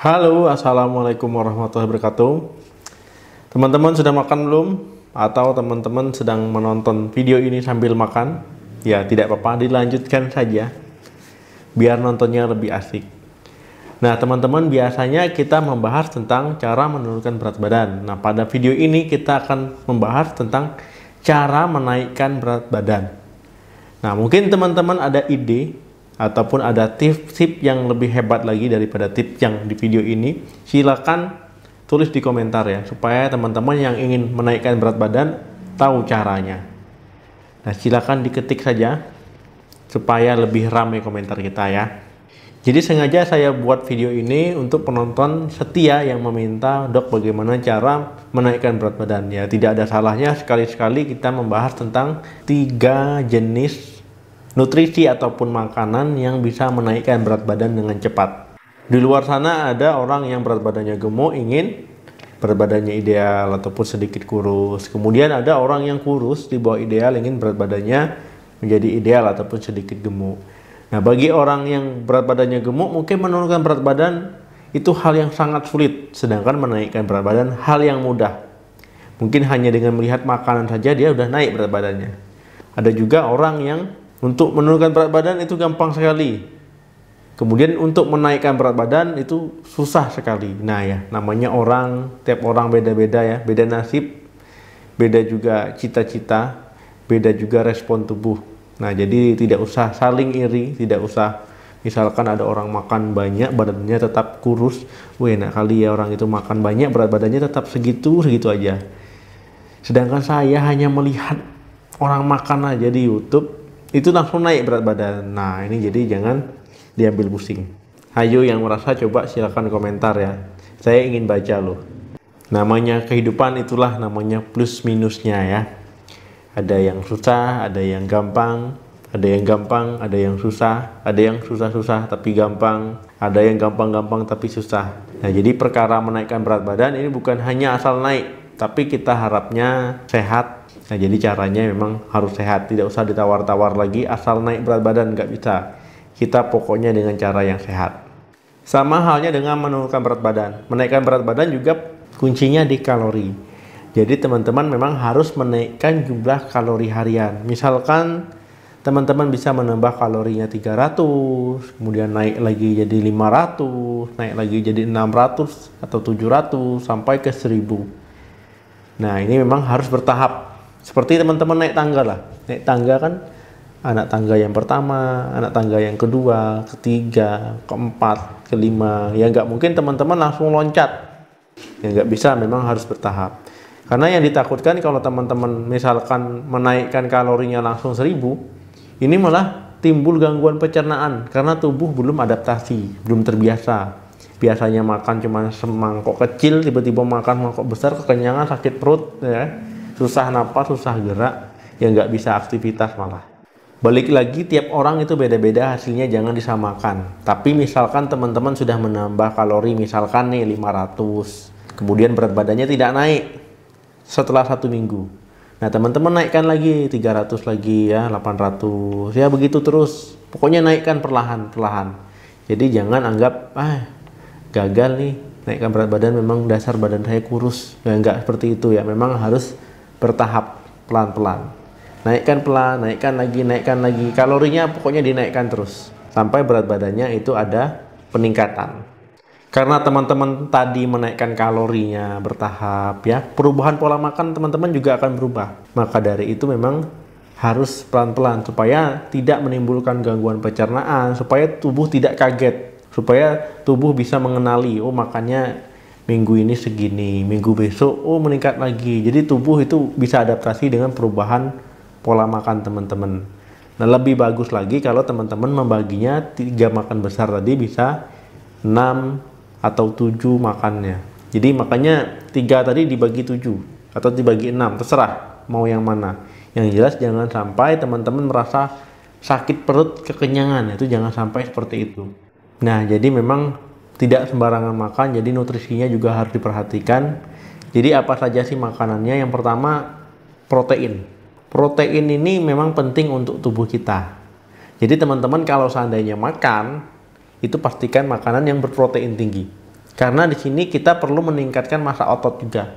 Halo, assalamualaikum warahmatullahi wabarakatuh. Teman-teman sudah makan belum? Atau teman-teman sedang menonton video ini sambil makan? Ya, tidak apa-apa, dilanjutkan saja. Biar nontonnya lebih asik. Nah, teman-teman, biasanya kita membahas tentang cara menurunkan berat badan. Nah, pada video ini kita akan membahas tentang cara menaikkan berat badan. Nah, mungkin teman-teman ada ide ataupun ada tips-tips yang lebih hebat lagi daripada tips yang di video ini, silakan tulis di komentar ya, supaya teman-teman yang ingin menaikkan berat badan tahu caranya. Nah, silakan diketik saja supaya lebih ramai komentar kita ya. Jadi sengaja saya buat video ini untuk penonton setia yang meminta, "Dok, bagaimana cara menaikkan berat badan?" Ya, tidak ada salahnya sekali-sekali kita membahas tentang 3 jenis nutrisi ataupun makanan yang bisa menaikkan berat badan dengan cepat. Di luar sana ada orang yang berat badannya gemuk ingin berat badannya ideal ataupun sedikit kurus. Kemudian ada orang yang kurus di bawah ideal ingin berat badannya menjadi ideal ataupun sedikit gemuk. Nah, bagi orang yang berat badannya gemuk mungkin menurunkan berat badan itu hal yang sangat sulit, sedangkan menaikkan berat badan hal yang mudah. Mungkin hanya dengan melihat makanan saja dia udah naik berat badannya. Ada juga orang yang untuk menurunkan berat badan itu gampang sekali. Kemudian untuk menaikkan berat badan itu susah sekali. Nah ya, namanya tiap orang beda-beda ya. Beda nasib, beda juga cita-cita, beda juga respon tubuh. Nah, jadi tidak usah saling iri, tidak usah misalkan ada orang makan banyak badannya tetap kurus. Wih, enak kali ya orang itu makan banyak berat badannya tetap segitu aja. Sedangkan saya hanya melihat orang makan aja di YouTube itu langsung naik berat badan. Nah, ini jadi jangan diambil pusing. Ayo yang merasa coba silakan komentar ya. Saya ingin baca loh. Namanya kehidupan itulah namanya plus minusnya ya. Ada yang susah, ada yang gampang, ada yang gampang, ada yang susah, ada yang susah-susah tapi gampang, ada yang gampang-gampang tapi susah. Nah, jadi perkara menaikkan berat badan ini bukan hanya asal naik, tapi kita harapnya sehat. Nah, jadi caranya memang harus sehat, tidak usah ditawar-tawar lagi asal naik berat badan, nggak bisa. Kita pokoknya dengan cara yang sehat. Sama halnya dengan menurunkan berat badan. Menaikkan berat badan juga kuncinya di kalori. Jadi teman-teman memang harus menaikkan jumlah kalori harian. Misalkan teman-teman bisa menambah kalorinya 300, kemudian naik lagi jadi 500, naik lagi jadi 600 atau 700 sampai ke 1000. Nah, ini memang harus bertahap. Seperti teman-teman naik tangga lah. Naik tangga kan anak tangga yang pertama, anak tangga yang kedua, ketiga, keempat, kelima. Ya nggak mungkin teman-teman langsung loncat. Ya nggak bisa, memang harus bertahap. Karena yang ditakutkan kalau teman-teman misalkan menaikkan kalorinya langsung 1000, ini malah timbul gangguan pencernaan. Karena tubuh belum adaptasi, belum terbiasa. Biasanya makan cuma semangkok kecil, tiba-tiba makan mangkok besar, kekenyangan, sakit perut, ya. Susah napas, susah gerak, ya nggak bisa aktivitas malah. Balik lagi, tiap orang itu beda-beda, hasilnya jangan disamakan. Tapi misalkan teman-teman sudah menambah kalori, misalkan nih 500, kemudian berat badannya tidak naik setelah 1 minggu. Nah, teman-teman naikkan lagi 300 lagi ya, 800, ya begitu terus. Pokoknya naikkan perlahan-perlahan. Jadi jangan anggap gagal nih, naikkan berat badan, memang dasar badan saya kurus. Ya nggak seperti itu ya, memang harus bertahap, pelan-pelan. Naikkan pelan, naikkan lagi. Kalorinya pokoknya dinaikkan terus sampai berat badannya itu ada peningkatan. Karena teman-teman tadi menaikkan kalorinya bertahap ya, perubahan pola makan teman-teman juga akan berubah. Maka dari itu memang harus pelan-pelan supaya tidak menimbulkan gangguan pencernaan, supaya tubuh tidak kaget, supaya tubuh bisa mengenali, oh makannya minggu ini segini, minggu besok meningkat lagi. Jadi tubuh itu bisa adaptasi dengan perubahan pola makan teman-teman. Nah, lebih bagus lagi kalau teman-teman membaginya 3 makan besar tadi bisa 6 atau 7 makannya. Jadi makanya 3 tadi dibagi 7 atau dibagi 6, terserah mau yang mana. Yang jelas jangan sampai teman-teman merasa sakit perut, kekenyangan, itu jangan sampai seperti itu. Nah, jadi memang tidak sembarangan makan, jadi nutrisinya juga harus diperhatikan. Jadi apa saja sih makanannya? Yang pertama, protein. Protein ini memang penting untuk tubuh kita. Jadi teman-teman kalau seandainya makan, itu pastikan makanan yang berprotein tinggi. Karena di sini kita perlu meningkatkan massa otot juga.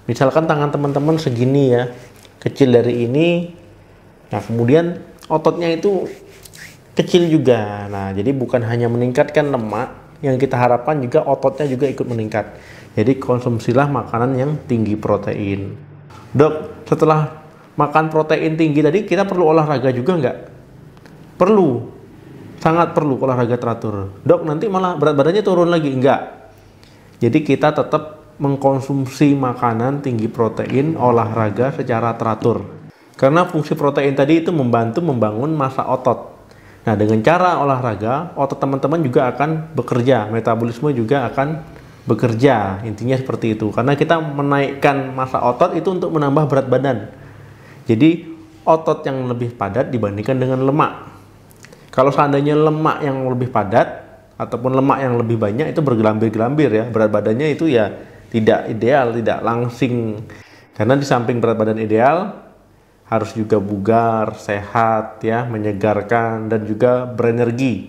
Misalkan tangan teman-teman segini ya, kecil dari ini. Nah, kemudian ototnya itu kecil juga. Nah, jadi bukan hanya meningkatkan lemak, yang kita harapkan juga ototnya juga ikut meningkat. Jadi konsumsilah makanan yang tinggi protein. Dok, setelah makan protein tinggi tadi kita perlu olahraga juga nggak? Perlu, sangat perlu olahraga teratur. Dok, nanti malah berat badannya turun lagi? Enggak. Jadi kita tetap mengkonsumsi makanan tinggi protein, olahraga secara teratur. Karena fungsi protein tadi itu membantu membangun massa otot. Nah, dengan cara olahraga, otot teman-teman juga akan bekerja, metabolisme juga akan bekerja. Intinya seperti itu. Karena kita menaikkan massa otot itu untuk menambah berat badan. Jadi otot yang lebih padat dibandingkan dengan lemak. Kalau seandainya lemak yang lebih padat ataupun lemak yang lebih banyak itu bergelambir-gelambir ya, berat badannya itu ya tidak ideal, tidak langsing. Karena di samping berat badan ideal, harus juga bugar, sehat ya, menyegarkan dan juga berenergi.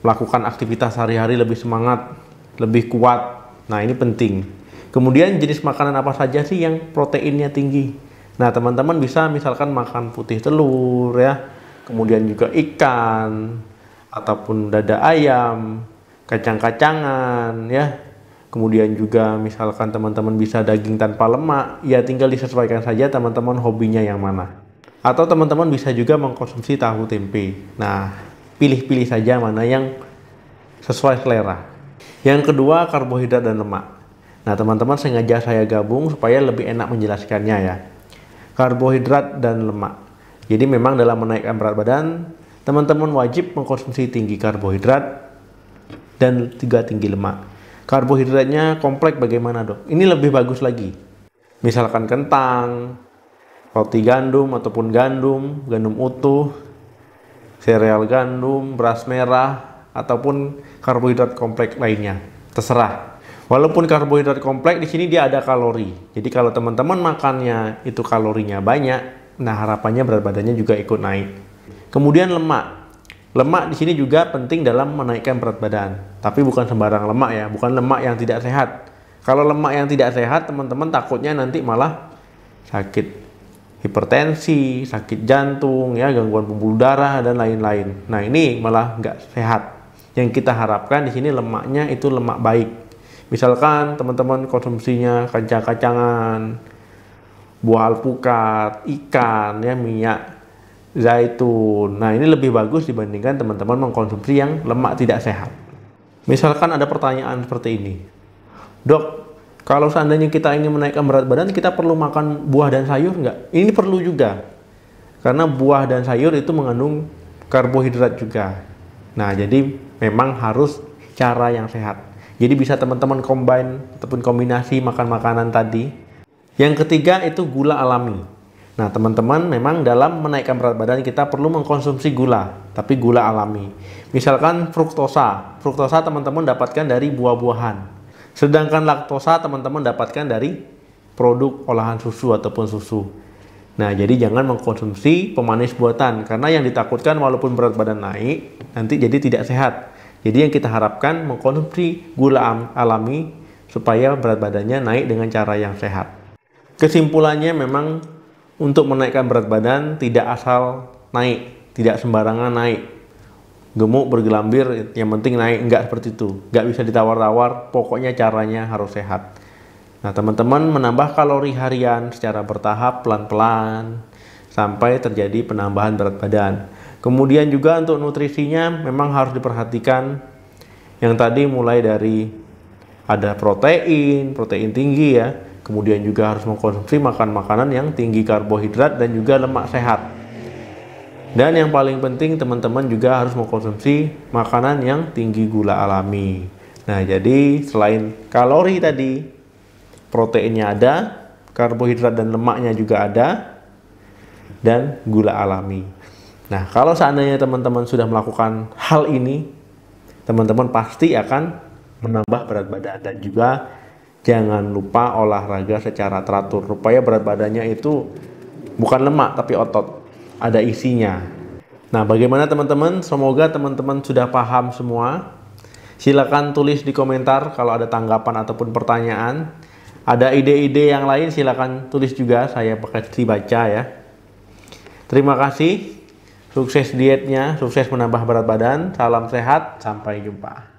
Melakukan aktivitas sehari-hari lebih semangat, lebih kuat. Nah, ini penting. Kemudian jenis makanan apa saja sih yang proteinnya tinggi? Nah, teman-teman bisa misalkan makan putih telur ya, kemudian juga ikan, ataupun dada ayam, kacang-kacangan ya. Kemudian juga misalkan teman-teman bisa daging tanpa lemak, ya tinggal disesuaikan saja teman-teman hobinya yang mana. Atau teman-teman bisa juga mengkonsumsi tahu tempe. Nah, pilih-pilih saja mana yang sesuai selera. Yang kedua, karbohidrat dan lemak. Nah, teman-teman sengaja saya gabung supaya lebih enak menjelaskannya ya. Karbohidrat dan lemak. Jadi memang dalam menaikkan berat badan, teman-teman wajib mengkonsumsi tinggi karbohidrat dan juga tinggi lemak. Karbohidratnya kompleks bagaimana dok? Ini lebih bagus lagi. Misalkan kentang, roti gandum ataupun gandum utuh, sereal gandum, beras merah, ataupun karbohidrat kompleks lainnya. Terserah. Walaupun karbohidrat kompleks di sini dia ada kalori. Jadi kalau teman-teman makannya itu kalorinya banyak, nah harapannya berat badannya juga ikut naik. Kemudian lemak. Lemak di sini juga penting dalam menaikkan berat badan. Tapi bukan sembarang lemak ya, bukan lemak yang tidak sehat. Kalau lemak yang tidak sehat, teman-teman takutnya nanti malah sakit hipertensi, sakit jantung, ya, gangguan pembuluh darah dan lain-lain. Nah, ini malah nggak sehat. Yang kita harapkan di sini lemaknya itu lemak baik. Misalkan teman-teman konsumsinya kacang-kacangan, buah alpukat, ikan, ya, minyak zaitun. Nah, ini lebih bagus dibandingkan teman-teman mengkonsumsi yang lemak tidak sehat. Misalkan ada pertanyaan seperti ini. Dok, kalau seandainya kita ingin menaikkan berat badan, kita perlu makan buah dan sayur nggak? Ini perlu juga. Karena buah dan sayur itu mengandung karbohidrat juga. Nah, jadi memang harus cara yang sehat. Jadi bisa teman-teman combine ataupun kombinasi makan makanan tadi. Yang ketiga itu gula alami. Nah, teman-teman memang dalam menaikkan berat badan kita perlu mengkonsumsi gula, tapi gula alami. Misalkan fruktosa. Fruktosa teman-teman dapatkan dari buah-buahan. Sedangkan laktosa teman-teman dapatkan dari produk olahan susu ataupun susu. Nah, jadi jangan mengkonsumsi pemanis buatan, karena yang ditakutkan walaupun berat badan naik, nanti jadi tidak sehat. Jadi yang kita harapkan mengkonsumsi gula alami supaya berat badannya naik dengan cara yang sehat. Kesimpulannya memang untuk menaikkan berat badan tidak asal naik, tidak sembarangan naik. Gemuk bergelambir, yang penting naik, enggak seperti itu. Enggak bisa ditawar-tawar, pokoknya caranya harus sehat. Nah, teman-teman menambah kalori harian secara bertahap, pelan-pelan, sampai terjadi penambahan berat badan. Kemudian juga untuk nutrisinya memang harus diperhatikan. Yang tadi mulai dari ada protein tinggi ya. Kemudian juga harus mengkonsumsi makanan yang tinggi karbohidrat dan juga lemak sehat. Dan yang paling penting teman-teman juga harus mengkonsumsi makanan yang tinggi gula alami. Nah, jadi selain kalori tadi, proteinnya ada, karbohidrat dan lemaknya juga ada, dan gula alami. Nah, kalau seandainya teman-teman sudah melakukan hal ini, teman-teman pasti akan menambah berat badan. Dan juga jangan lupa olahraga secara teratur, supaya berat badannya itu bukan lemak tapi otot, ada isinya. Nah, bagaimana teman-teman? Semoga teman-teman sudah paham semua. Silakan tulis di komentar kalau ada tanggapan ataupun pertanyaan. Ada ide-ide yang lain silakan tulis juga, saya pasti baca ya. Terima kasih. Sukses dietnya, sukses menambah berat badan. Salam sehat, sampai jumpa.